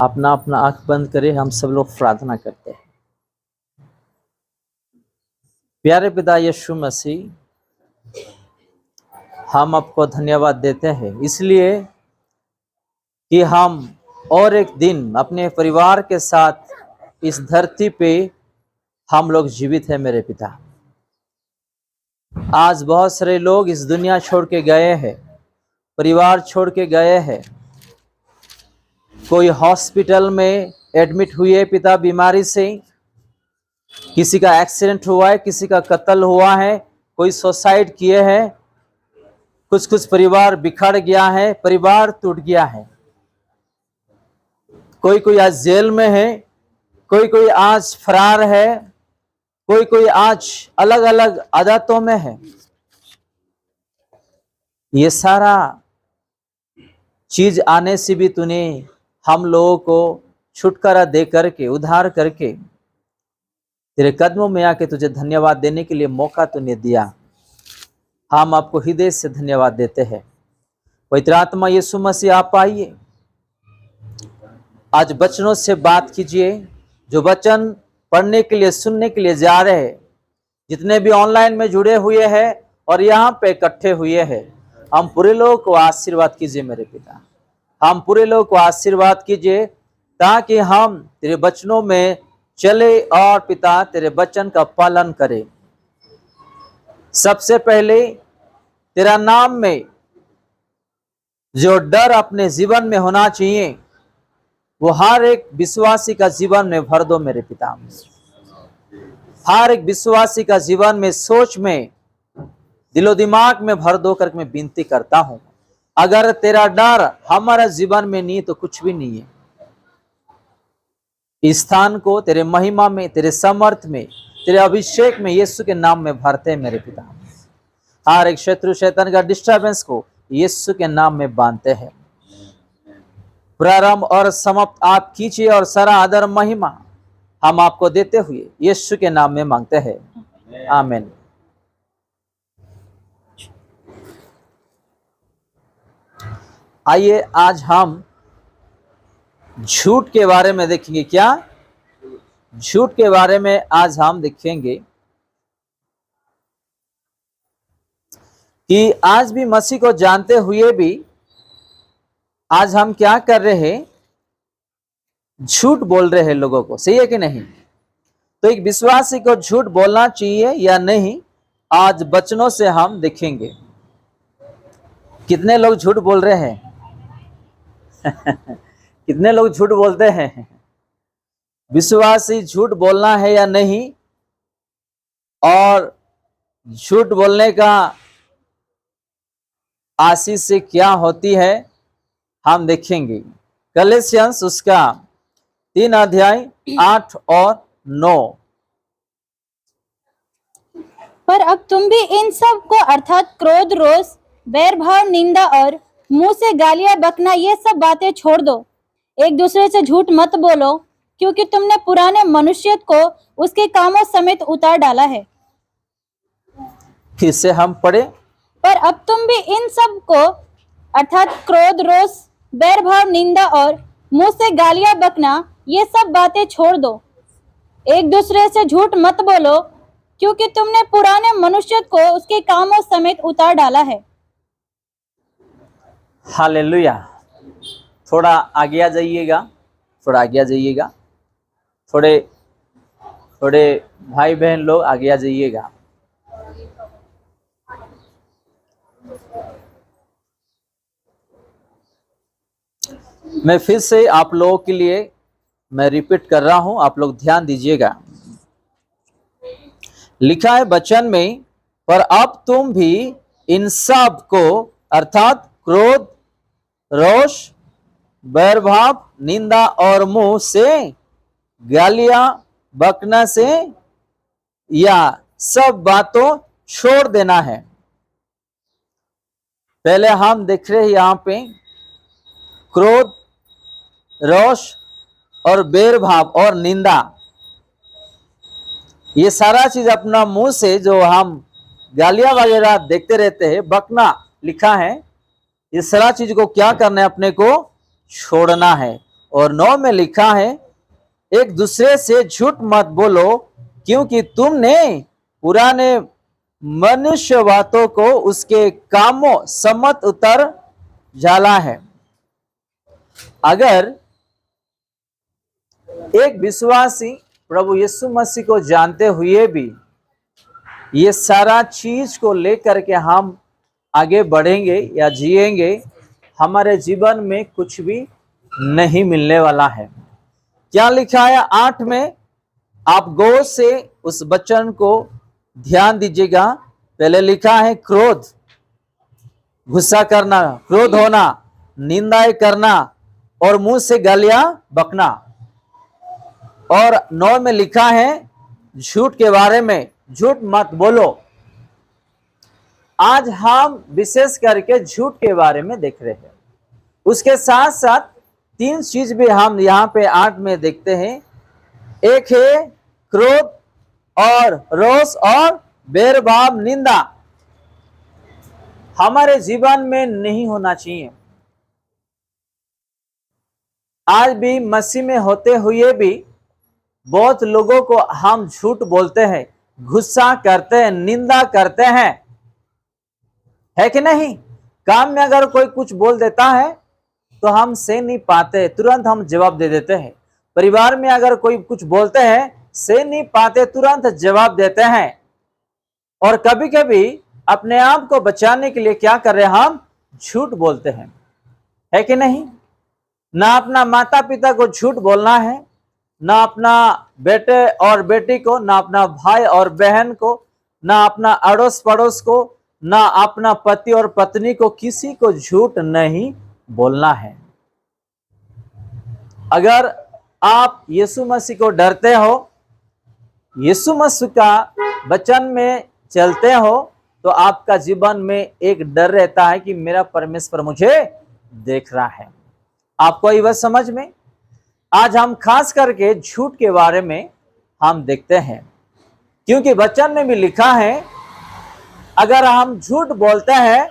अपना अपना आंख बंद करें, हम सब लोग प्रार्थना करते हैं। प्यारे पिता यीशु मसीह, हम आपको धन्यवाद देते हैं इसलिए कि हम और एक दिन अपने परिवार के साथ इस धरती पे हम लोग जीवित हैं। मेरे पिता, आज बहुत सारे लोग इस दुनिया छोड़ के गए हैं, परिवार छोड़ के गए हैं, कोई हॉस्पिटल में एडमिट हुए पिता बीमारी से, किसी का एक्सीडेंट हुआ है, किसी का कत्ल हुआ है, कोई सुसाइड किए हैं, कुछ परिवार बिखर गया है, परिवार टूट गया है, कोई आज जेल में है, कोई आज फरार है, कोई आज अलग अलग आदतों में है। ये सारा चीज आने से भी तूने हम लोगों को छुटकारा दे करके, उद्धार करके तेरे कदमों में आके तुझे धन्यवाद देने के लिए मौका तूने दिया। हम आपको हृदय से धन्यवाद देते हैं। पवित्र आत्मा यीशु मसीह, आप आइए, आज वचनों से बात कीजिए। जो वचन पढ़ने के लिए, सुनने के लिए जा रहे हैं, जितने भी ऑनलाइन में जुड़े हुए हैं और यहाँ पे इकट्ठे हुए हैं, हम पूरे लोगों को आशीर्वाद कीजिए। मेरे पिता, हम पूरे लोगों को आशीर्वाद कीजिए ताकि हम तेरे वचनों में चले और पिता तेरे वचन का पालन करें। सबसे पहले तेरा नाम में जो डर अपने जीवन में होना चाहिए वो हर एक विश्वासी का जीवन में भर दो। मेरे पिता, हर एक विश्वासी का जीवन में, सोच में, दिलो दिमाग में भर दो करके मैं विनती करता हूं। अगर तेरा डर हमारा जीवन में नहीं तो कुछ भी नहीं है। इस स्थान को तेरे महिमा में, तेरे समर्थ में, तेरे अभिषेक में यीशु के नाम में भरते हैं। मेरे पिता, हर एक शत्रु शैतान का डिस्टर्बेंस को यीशु के नाम में बांधते हैं। प्रारंभ और समाप्त आप कीजिए और सारा आदर महिमा हम आपको देते हुए यीशु के नाम में मांगते हैं, आमीन। आइए आज हम झूठ के बारे में देखेंगे। क्या झूठ के बारे में आज हम देखेंगे कि आज भी मसीह को जानते हुए भी आज हम क्या कर रहे हैं, झूठ बोल रहे हैं लोगों को। सही है कि नहीं? तो एक विश्वासी को झूठ बोलना चाहिए या नहीं, आज वचनों से हम देखेंगे। कितने लोग झूठ बोल रहे हैं? कितने लोग झूठ बोलते हैं? विश्वासी झूठ बोलना है या नहीं, और झूठ बोलने का आशीष से क्या होती है हम देखेंगे। गलातियंस उसका 3 अध्याय 8 और 9। पर अब तुम भी इन सब को अर्थात क्रोध, रोष, बैर भाव, निंदा और मुंह से गालियां बकना, ये सब बातें छोड़ दो। एक दूसरे से झूठ मत बोलो, क्योंकि तुमने पुराने मनुष्य को उसके कामों समेत उतार डाला है। फिर से हम पढ़े। पर अब तुम भी इन सब को अर्थात क्रोध, रोष, बैर भाव, निंदा और मुंह से गालियां बकना, ये सब बातें छोड़ दो। एक दूसरे से झूठ मत बोलो, क्योंकि तुमने पुराने मनुष्य को उसके कामों समेत उतार डाला है। हालेलुया। थोड़ा आगे आ जाइएगा, थोड़ा आगे आ जाइएगा, थोड़े भाई बहन लोग आगे आ जाइएगा। मैं फिर से आप लोगों के लिए मैं रिपीट कर रहा हूं, आप लोग ध्यान दीजिएगा। लिखा है वचन में, पर अब तुम भी इन सब को अर्थात क्रोध, रोष, बैरभाव, निंदा और मुंह से गालियां बकना से या सब बातों छोड़ देना है। पहले हम देख रहे हैं यहां पे क्रोध, रोष और बैरभाव और निंदा, ये सारा चीज अपना मुंह से जो हम गालियां वगैरह देखते रहते हैं, बकना लिखा है, ये सारा चीज को क्या करना है, अपने को छोड़ना है। और 9 में लिखा है, एक दूसरे से झूठ मत बोलो, क्योंकि तुमने पुराने मनुष्यवादों को उसके कामों सम्मत उतर जाला है। अगर एक विश्वासी प्रभु यीशु मसीह को जानते हुए भी ये सारा चीज को लेकर के हम आगे बढ़ेंगे या जिएंगे, हमारे जीवन में कुछ भी नहीं मिलने वाला है। क्या लिखा है 8 में? आप गौर से उस वचन को ध्यान दीजिएगा। पहले लिखा है क्रोध, गुस्सा करना, क्रोध होना, निंदाएं करना और मुंह से गालियां बकना। और 9 में लिखा है झूठ के बारे में, झूठ मत बोलो। आज हम विशेष करके झूठ के बारे में देख रहे हैं। उसके साथ साथ 3 चीज भी हम यहाँ पे 8 में देखते हैं। एक है क्रोध और रोष और बैरभाव, निंदा हमारे जीवन में नहीं होना चाहिए। आज भी मसीह में होते हुए भी बहुत लोगों को हम झूठ बोलते हैं, गुस्सा करते हैं, निंदा करते हैं, है कि नहीं? काम में अगर कोई कुछ बोल देता है तो हम सह नहीं पाते, तुरंत हम जवाब दे देते हैं। परिवार में अगर कोई कुछ बोलते हैं, सह नहीं पाते, तुरंत जवाब देते हैं। और कभी कभी अपने आप को बचाने के लिए क्या कर रहे हैं? हम झूठ बोलते हैं, है कि नहीं? ना अपना माता पिता को झूठ बोलना है, ना अपना बेटे और बेटी को, ना अपना भाई और बहन को, ना अपना अड़ोस पड़ोस को, ना अपना पति और पत्नी को, किसी को झूठ नहीं बोलना है। अगर आप यीशु मसीह को डरते हो, यीशु मसीह का वचन में चलते हो, तो आपका जीवन में एक डर रहता है कि मेरा परमेश्वर मुझे देख रहा है। आपको ये बात समझ में? आज हम खास करके झूठ के बारे में हम देखते हैं, क्योंकि वचन में भी लिखा है अगर हम झूठ बोलते हैं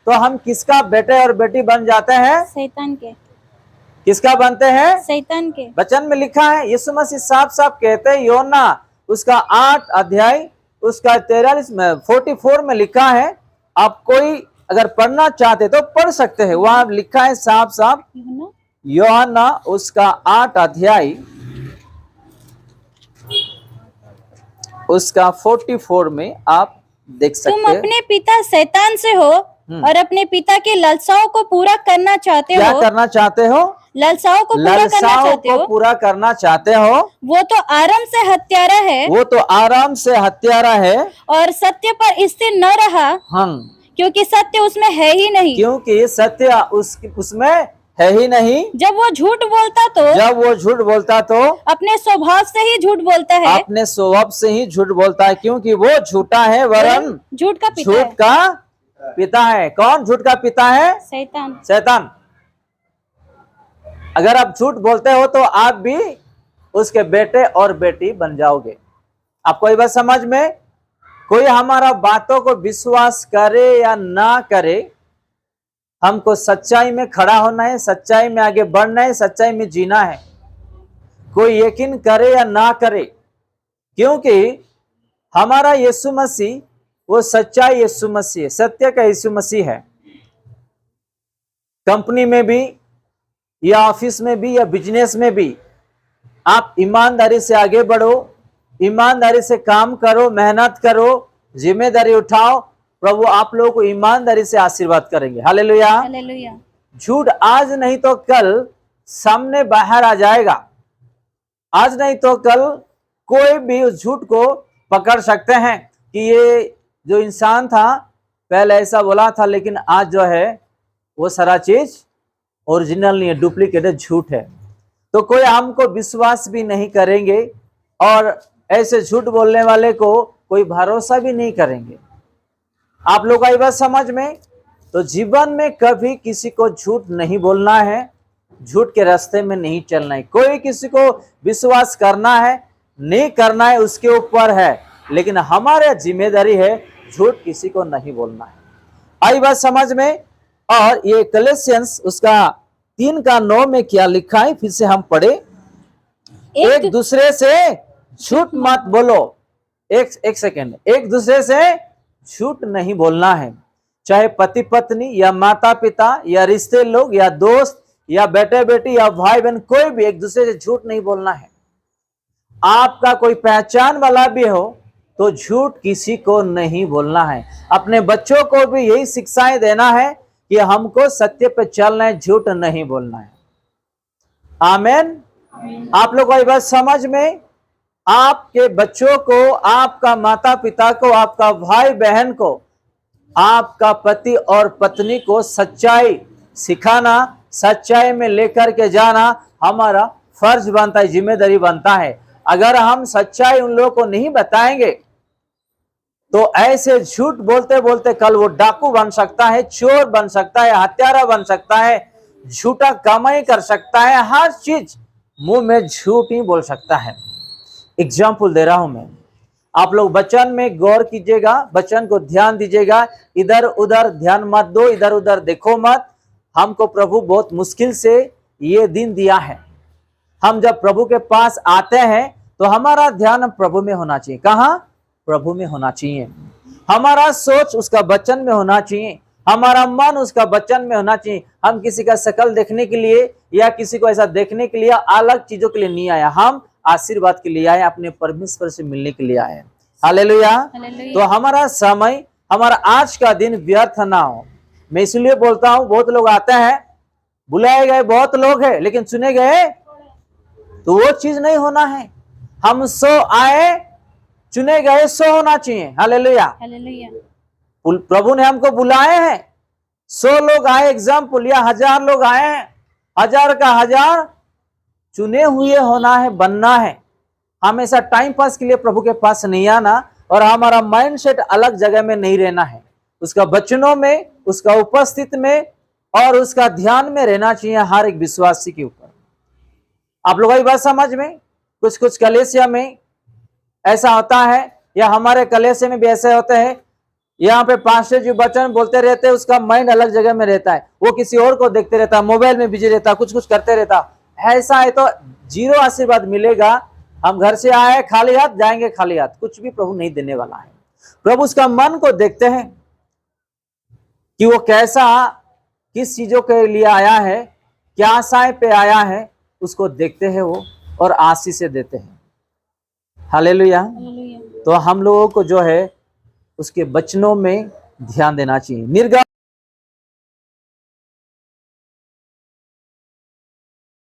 तो हम किसका बेटे और बेटी बन जाते हैं? शैतान के। किसका बनते हैं? शैतान के। वचन में लिखा है, यीशु मसीह साफ साफ कहते हैं, योना उसका 8 अध्याय उसका 43 में 44 में लिखा है। आप कोई अगर पढ़ना चाहते तो पढ़ सकते हैं, वहां लिखा है साफ साफ। यूहन्ना उसका 8 अध्याय उसका 44 में आप देख सकते हैं। तुम अपने पिता शैतान से हो और अपने पिता की लालसाओं को पूरा करना चाहते हो। क्या करना चाहते हो? लालसाओं को पूरा करना चाहते हो। पूरा करना चाहते हो। वो तो आराम से हत्यारा है। वो तो आराम से हत्यारा है और सत्य पर स्थिर न रहा, क्योंकि सत्य उसमें है ही नहीं। क्योंकि सत्य उसमें है ही नहीं। जब वो झूठ बोलता तो अपने स्वभाव से ही झूठ बोलता है। अपने स्वभाव से ही झूठ बोलता है, क्योंकि वो झूठा है, वरन झूठ का पिता है। कौन झूठ का पिता है? शैतान। अगर आप झूठ बोलते हो तो आप भी उसके बेटे और बेटी बन जाओगे। आपको ये बात समझ में? कोई हमारा बातों को विश्वास करे या ना करे, हमको सच्चाई में खड़ा होना है, सच्चाई में आगे बढ़ना है, सच्चाई में जीना है। कोई यकीन करे या ना करे, क्योंकि हमारा यीशु मसीह वो सच्चा यीशु मसीह है, सत्य का यीशु मसीह है। कंपनी में भी या ऑफिस में भी या बिजनेस में भी आप ईमानदारी से आगे बढ़ो, ईमानदारी से काम करो, मेहनत करो, जिम्मेदारी उठाओ। प्रभु आप लोगों को ईमानदारी से आशीर्वाद करेंगे। हालेलुया। हालेलुया। झूठ आज नहीं तो कल सामने बाहर आ जाएगा। आज नहीं तो कल कोई भी उस झूठ को पकड़ सकते हैं कि ये जो इंसान था पहले ऐसा बोला था, लेकिन आज जो है वो सारा चीज ओरिजिनल नहीं है, डुप्लीकेट है, झूठ है। तो कोई हमको विश्वास भी नहीं करेंगे और ऐसे झूठ बोलने वाले को कोई भरोसा भी नहीं करेंगे। आप लोग का ये बात समझ में? तो जीवन में कभी किसी को झूठ नहीं बोलना है, झूठ के रास्ते में नहीं चलना है। कोई किसी को विश्वास करना है नहीं करना है उसके ऊपर है, लेकिन हमारा जिम्मेदारी है झूठ किसी को नहीं बोलना है। आई बात समझ में? और ये कलेसियंस उसका 3:9 में क्या लिखा है, फिर से हम पढ़े। एक दूसरे से झूठ मत बोलो। एक सेकेंड, एक दूसरे से झूठ नहीं बोलना है। चाहे पति पत्नी या माता पिता या रिश्ते लोग या दोस्त या बेटे बेटी या भाई बहन, कोई भी एक दूसरे से झूठ नहीं बोलना है। आपका कोई पहचान वाला भी हो तो झूठ किसी को नहीं बोलना है। अपने बच्चों को भी यही शिक्षाएं देना है कि हमको सत्य पे चलना है, झूठ नहीं बोलना है। आमीन। आप लोग को ये बात समझ में, आपके बच्चों को, आपका माता पिता को, आपका भाई बहन को, आपका पति और पत्नी को सच्चाई सिखाना, सच्चाई में लेकर के जाना हमारा फर्ज बनता है, जिम्मेदारी बनता है। अगर हम सच्चाई उन लोगों को नहीं बताएंगे तो ऐसे झूठ बोलते बोलते कल वो डाकू बन सकता है, चोर बन सकता है, हत्यारा बन सकता है, झूठा कमाई कर सकता है, हर चीज मुंह में झूठ ही बोल सकता है। एग्जाम्पल दे रहा हूं मैं, आप लोग वचन में गौर कीजिएगा, वचन को ध्यान दीजिएगा, इधर उधर ध्यान मत दो, इधर उधर देखो मत। हमको प्रभु बहुत मुश्किल से ये दिन दिया है। हम जब प्रभु के पास आते हैं तो हमारा ध्यान प्रभु में होना चाहिए। कहाँ? प्रभु में होना चाहिए। हमारा सोच उसका वचन में होना चाहिए, हमारा मन उसका वचन में होना चाहिए। हम किसी का शकल देखने के लिए या किसी को ऐसा देखने के लिए, अलग चीजों के लिए नहीं आया, हम आशीर्वाद के लिए आए, अपने परमेश्वर से मिलने के लिए आए। हालेलुया। तो हमारा समय, हमारा आज का दिन व्यर्थ ना हो। मैं इसलिए बोलता हूं, बहुत लोग आते हैं, बुलाए गए बहुत लोग हैं, लेकिन सुने गए तो वो चीज नहीं होना है। हम 100 आए, चुने गए 100 होना चाहिए। हालेलुया। प्रभु ने हमको बुलाए हैं, 100 लोग आए एग्जाम्पल, या 1000 लोग आए हैं, 1000 का 1000 चुने हुए होना है, बनना है। हमेशा टाइम पास के लिए प्रभु के पास नहीं आना और हमारा माइंडसेट अलग जगह में नहीं रहना है। उसका वचनों में, उसका उपस्थित में और उसका ध्यान में रहना चाहिए हर एक विश्वासी के ऊपर। आप लोगों की बात समझ में? कुछ कुछ कलीसिया में ऐसा होता है, या हमारे कलीसिया में भी ऐसे होते हैं, यहाँ पे पास्टर जी वचन बोलते रहते हैं, उसका माइंड अलग जगह में रहता है, वो किसी और को देखते रहता है, मोबाइल में बिजी रहता है, कुछ कुछ करते रहता है। ऐसा है तो 0 आशीर्वाद मिलेगा। हम घर से आए खाली हाथ, जाएंगे खाली हाथ, कुछ भी प्रभु नहीं देने वाला है। प्रभु उसका मन को देखते हैं कि वो कैसा, किस चीजों के लिए आया है, क्या आशाएं पे आया है, उसको देखते हैं वो और आशीष से देते हैं। हालेलुया। तो हम लोगों को जो है उसके वचनों में ध्यान देना चाहिए। निर्गम